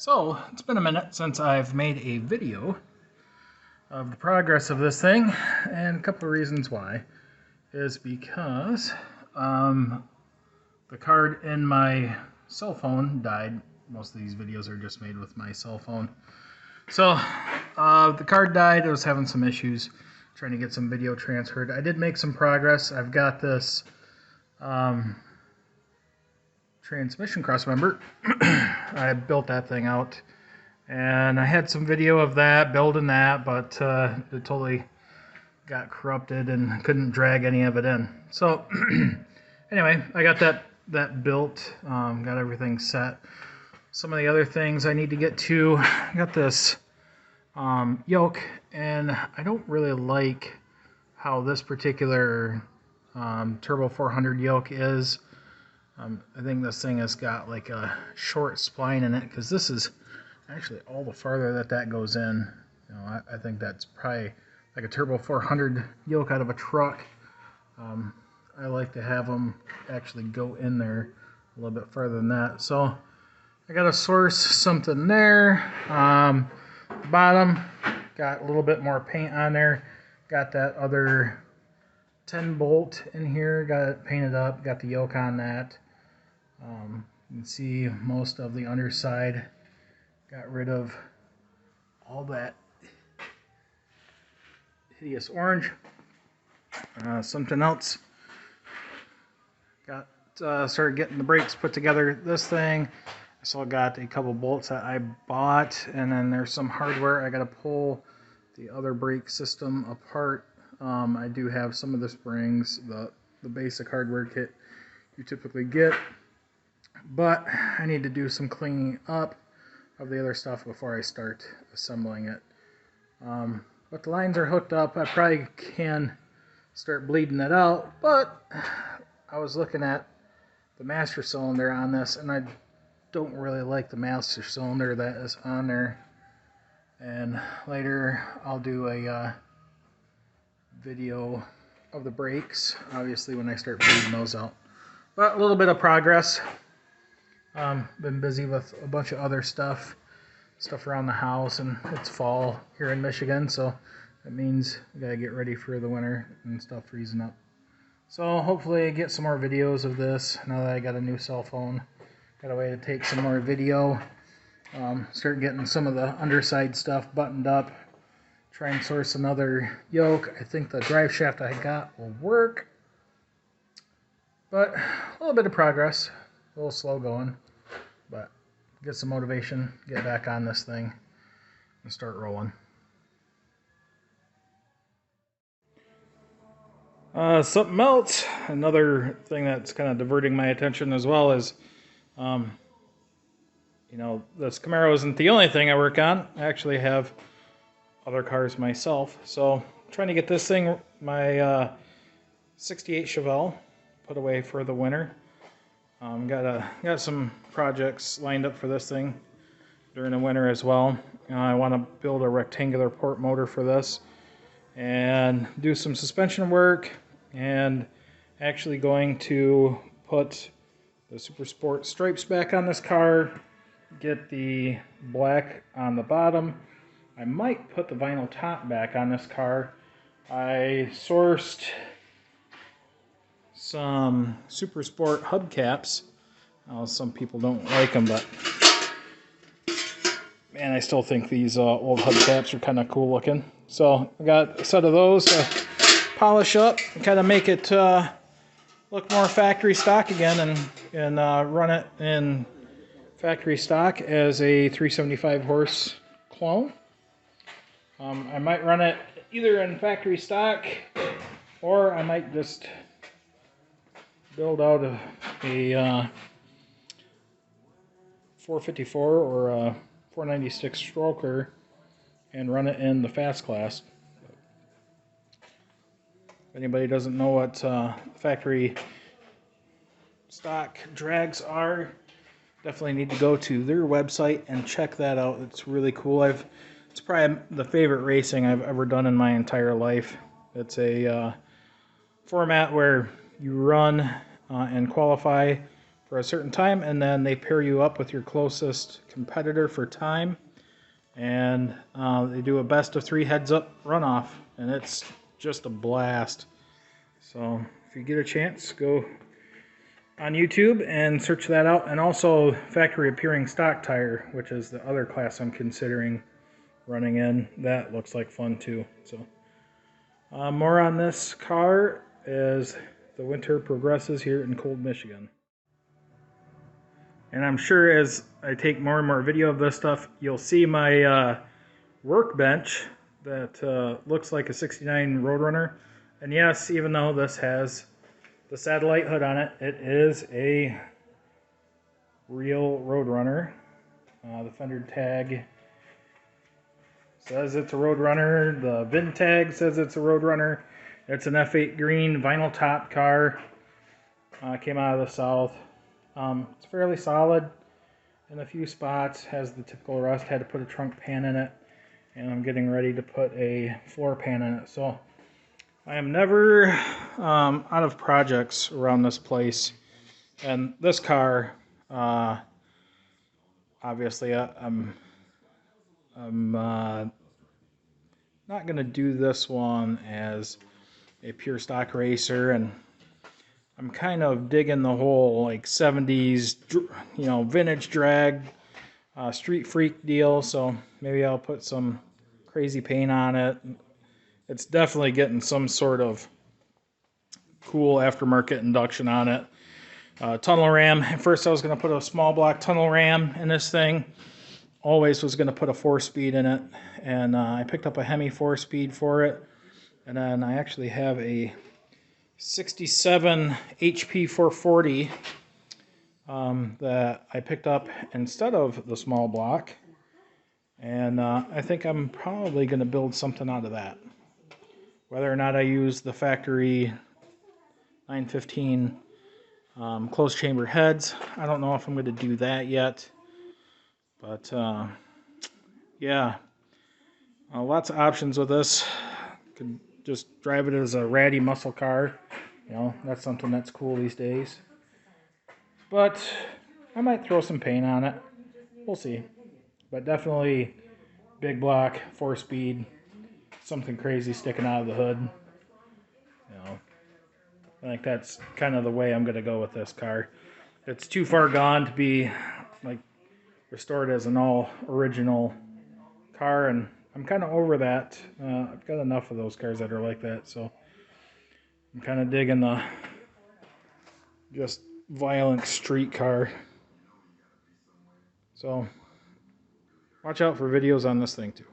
So, it's been a minute since I've made a video of the progress of this thing, and a couple of reasons why is because the card in my cell phone died. Most of these videos are just made with my cell phone. So, the card died. I was having some issues trying to get some video transferred. I did make some progress. I've got this transmission cross member. I built that thing out, and I had some video of that, building that, but it totally got corrupted and couldn't drag any of it in. So anyway, I got that built, got everything set. Some of the other things I need to get to, I got this yoke, and I don't really like how this particular Turbo 400 yoke is. I think this thing has got like a short spline in it, because this is actually all the farther that goes in. You know, I think that's probably like a Turbo 400 yoke out of a truck. I like to have them actually go in there a little bit further than that. So I got to source something there. Bottom got a little bit more paint on there. Got that other 10 bolt in here. Got it painted up. Got the yoke on that. You can see most of the underside. Got rid of all that hideous orange. Something else. Got started getting the brakes put together. This thing. I still got a couple bolts that I bought, and then there's some hardware. I got to pull the other brake system apart. I do have some of the springs, the basic hardware kit you typically get, but I need to do some cleaning up of the other stuff before I start assembling it. But the lines are hooked up. I probably can start bleeding it out, but I was looking at the master cylinder on this, and I don't really like the master cylinder that is on there. And later I'll do a video of the brakes, obviously, when I start bleeding those out. But a little bit of progress. Been busy with a bunch of other stuff around the house, and it's fall here in Michigan, so that means we gotta get ready for the winter and stuff freezing up. So hopefully get some more videos of this now that I got a new cell phone. Got a way to take some more video. Start getting some of the underside stuff buttoned up. Try and source another yoke. I think the drive shaft I got will work. But a little bit of progress. A little slow going. But get some motivation. Get back on this thing. And start rolling. Something else. Another thing that's kind of diverting my attention as well is you know, this Camaro isn't the only thing I work on. I actually have other cars myself. So I'm trying to get this thing, my 68 Chevelle, put away for the winter. Got some projects lined up for this thing during the winter as well. I want to build a rectangular port motor for this and do some suspension work, and actually going to put the Super Sport stripes back on this car. Get the black on the bottom. I might put the vinyl top back on this car. I sourced some Super Sport hubcaps. Some people don't like them, but man, I still think these old hubcaps are kind of cool looking. So I got a set of those to polish up and kind of make it look more factory stock again, and run it in factory stock as a 375 horse clone. I might run it either in factory stock, or I might just build out a 454 or a 496 stroker and run it in the fast class. If anybody doesn't know what factory stock drags are, definitely need to go to their website and check that out. It's really cool. It's probably the favorite racing I've ever done in my entire life. It's a format where you run and qualify for a certain time, and then they pair you up with your closest competitor for time, and they do a best of 3 heads-up runoff, and it's just a blast. So if you get a chance, go on YouTube and search that out, and also factory appearing stock tire, which is the other class I'm considering running in. That looks like fun too. So more on this car as the winter progresses here in cold Michigan. And I'm sure as I take more and more video of this stuff, you'll see my workbench that looks like a 69 Roadrunner. And yes, even though this has the satellite hood on it, it is a real Roadrunner. The fender tag says it's a Roadrunner. The VIN tag says it's a Roadrunner. It's an F8 green vinyl top car. Came out of the South. It's fairly solid in a few spots. Has the typical rust. Had to put a trunk pan in it. And I'm getting ready to put a floor pan in it. So I am never out of projects around this place. And this car, obviously, I'm not going to do this one as a pure stock racer, and I'm kind of digging the whole like 70s, vintage drag, street freak deal. So maybe I'll put some crazy paint on it. It's definitely getting some sort of cool aftermarket induction on it. Tunnel ram. At first I was going to put a small block tunnel ram in this thing. Always was going to put a 4-speed in it. And I picked up a Hemi 4-speed for it. And then I actually have a 67 HP 440 that I picked up instead of the small block. And I think I'm probably going to build something out of that. Whether or not I use the factory 915 closed chamber heads, I don't know if I'm going to do that yet. But yeah, lots of options with this. Could just drive it as a ratty muscle car. That's something that's cool these days. But I might throw some paint on it. We'll see. But definitely big block, 4-speed, something crazy sticking out of the hood. I think that's kind of the way I'm going to go with this car. It's too far gone to be like restored as an all original car, and I'm kind of over that. I've got enough of those cars that are like that, so I'm kind of digging the just violent street car. So watch out for videos on this thing too.